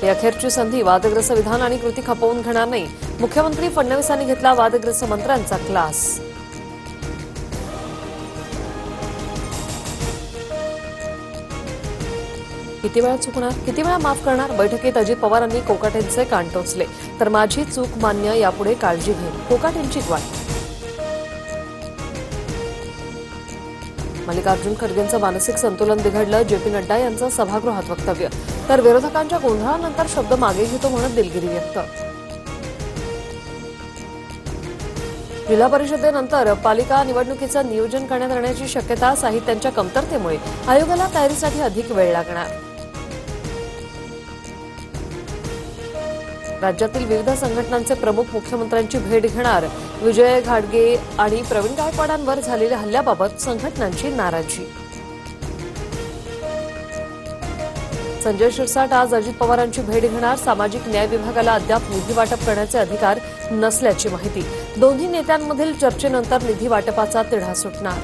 ही अखेरची संधी वादग्रस्त विधान आणि कृती खपवून घेणार नाही. मुख्यमंत्री फडणवीसांनी घेतला वादग्रस्त मंत्र्यांचा क्लास. किती वेळा चुकणार, किती वेळा माफ करणार? बैठकीत अजित पवारांनी कोकाटेंचे कान टोचले. तर माझी चूक मान्य, यापुढे काळजी घे, कोकाटेंची ग्वाही. मल्लिकार्जुन खरगेंचं मानसिक संतुलन बिघडलं. जेपी नड्डा यांचं सभागृहात वक्तव्य. तर विरोधकांच्या गोंधळानंतर शब्द मागे घेतो म्हणत दिलगिरी व्यक्त. जिल्हा परिषदेनंतर पालिका निवडणुकीचं नियोजन करण्यात येण्याची शक्यता. साहित्यांच्या कमतरतेमुळे आयोगाला तयारीसाठी अधिक वेळ लागणार. राज्यातील विविध संघटनांचे प्रमुख मुख्यमंत्र्यांची भेट घेणार. विजय घाडगे आणि प्रवीण गायकवाडांवर झालेल्या हल्ल्याबाबत संघटनांची नाराजी. संजय शिरसाट आज अजित पवारांची भेट घेणार. सामाजिक न्याय विभागाला अद्याप निधी वाटप करण्याचे अधिकार नसल्याची माहिती. दोन्ही नेत्यांमधील चर्चेनंतर निधी वाटपाचा तिढा सुटणार.